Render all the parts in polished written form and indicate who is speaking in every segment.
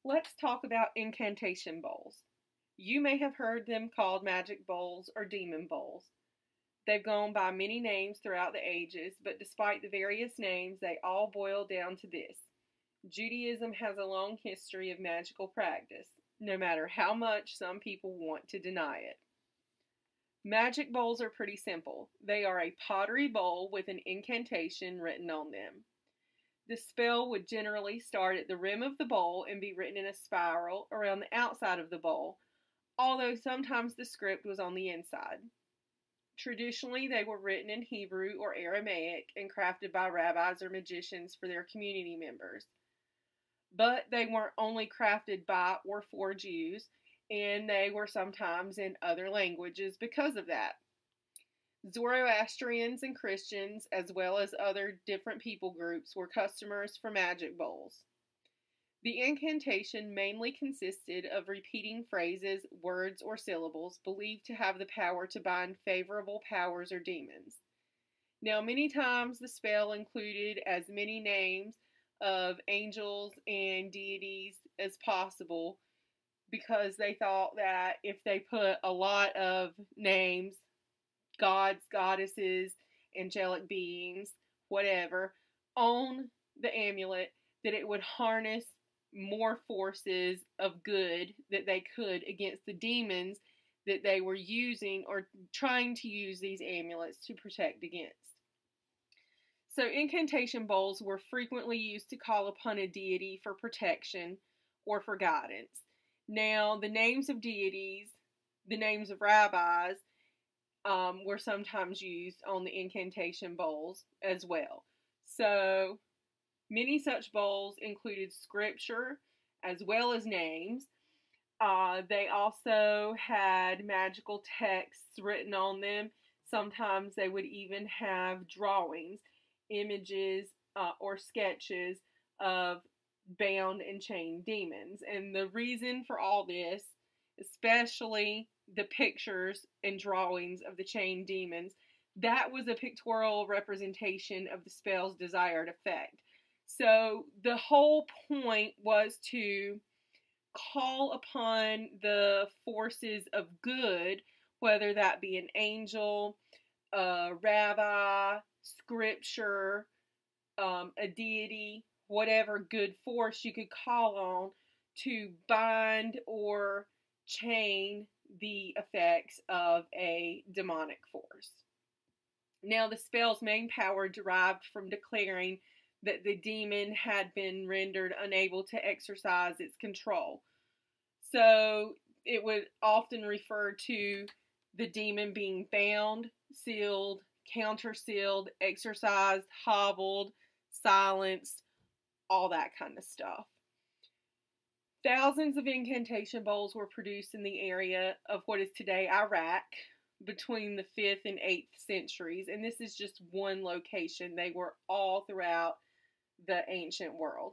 Speaker 1: Let's talk about incantation bowls. You may have heard them called magic bowls or demon bowls. They've gone by many names throughout the ages, but despite the various names, they all boil down to this: Judaism has a long history of magical practice, no matter how much some people want to deny it. Magic bowls are pretty simple. They are a pottery bowl with an incantation written on them. The spell would generally start at the rim of the bowl and be written in a spiral around the outside of the bowl, although sometimes the script was on the inside. Traditionally, they were written in Hebrew or Aramaic and crafted by rabbis or magicians for their community members. But they weren't only crafted by or for Jews, and they were sometimes in other languages because of that. Zoroastrians and Christians, as well as other different people groups, were customers for magic bowls. The incantation mainly consisted of repeating phrases, words, or syllables believed to have the power to bind favorable powers or demons. Now, many times the spell included as many names of angels and deities as possible because they thought that if they put a lot of names, gods, goddesses, angelic beings, whatever, on the amulet, that it would harness more forces of good that they could against the demons that they were using or trying to use these amulets to protect against. So incantation bowls were frequently used to call upon a deity for protection or for guidance. Now, the names of deities, the names of rabbis, were sometimes used on the incantation bowls as well. So, many such bowls included scripture as well as names. They also had magical texts written on them. Sometimes they would even have drawings, images, or sketches of bound and chained demons. And the reason for all this, especially the pictures and drawings of the chained demons, that was a pictorial representation of the spell's desired effect. So the whole point was to call upon the forces of good, whether that be an angel, a rabbi, scripture, a deity, whatever good force you could call on to bind or chain the effects of a demonic force. Now, the spell's main power derived from declaring that the demon had been rendered unable to exercise its control. So it would often refer to the demon being bound, sealed, countersealed, exorcised, hobbled, silenced, all that kind of stuff. Thousands of incantation bowls were produced in the area of what is today Iraq between the 5th and 8th centuries, and this is just one location. They were all throughout the ancient world.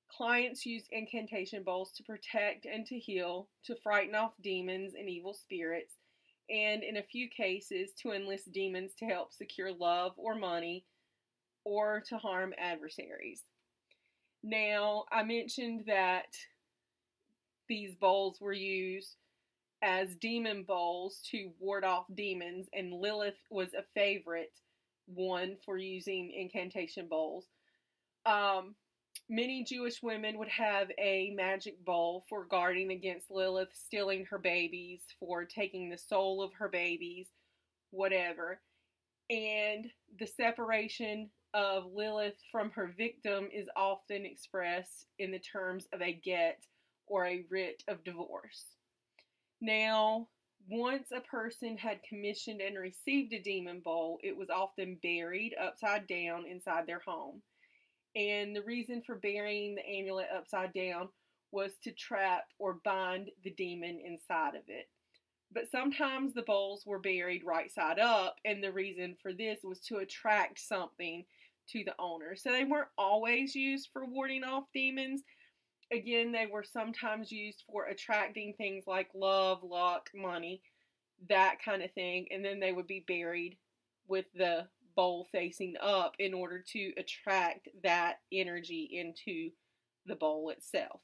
Speaker 1: Clients used incantation bowls to protect and to heal, to frighten off demons and evil spirits, and in a few cases to enlist demons to help secure love or money, or to harm adversaries. Now, I mentioned that these bowls were used as demon bowls to ward off demons, and Lilith was a favorite one for using incantation bowls. Many Jewish women would have a magic bowl for guarding against Lilith stealing her babies, for taking the soul of her babies, whatever. And the separation of Lilith from her victim is often expressed in the terms of a get or a writ of divorce. Now, once a person had commissioned and received a demon bowl, it was often buried upside down inside their home. And the reason for burying the amulet upside down was to trap or bind the demon inside of it. But sometimes the bowls were buried right side up, and the reason for this was to attract something to the owner. So they weren't always used for warding off demons. Again, they were sometimes used for attracting things like love, luck, money, that kind of thing. And then they would be buried with the bowl facing up in order to attract that energy into the bowl itself.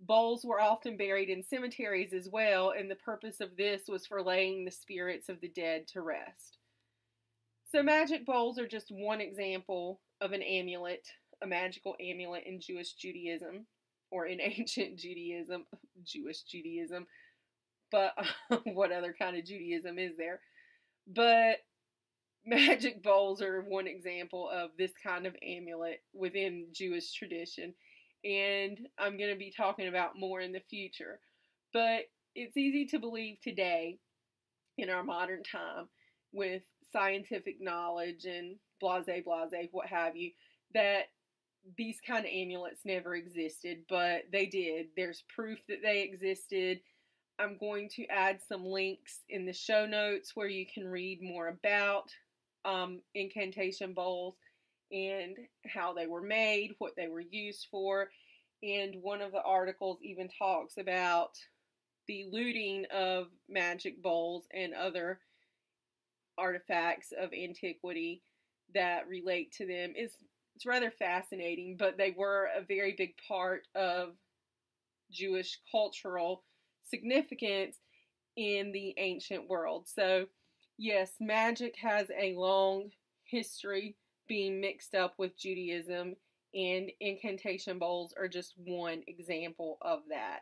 Speaker 1: Bowls were often buried in cemeteries as well, and the purpose of this was for laying the spirits of the dead to rest. So magic bowls are just one example of an amulet, a magical amulet in Jewish Judaism, or in ancient Judaism, Jewish Judaism, but what other kind of Judaism is there? But magic bowls are one example of this kind of amulet within Jewish tradition, and I'm going to be talking about more in the future. But it's easy to believe today, in our modern time, with scientific knowledge and blase, blase, what have you, that these kind of amulets never existed, but they did. There's proof that they existed. I'm going to add some links in the show notes where you can read more about incantation bowls and how they were made, what they were used for. And one of the articles even talks about the looting of magic bowls and other artifacts of antiquity that relate to them. It's rather fascinating, but they were a very big part of Jewish cultural significance in the ancient world. So, yes, magic has a long history being mixed up with Judaism, and incantation bowls are just one example of that.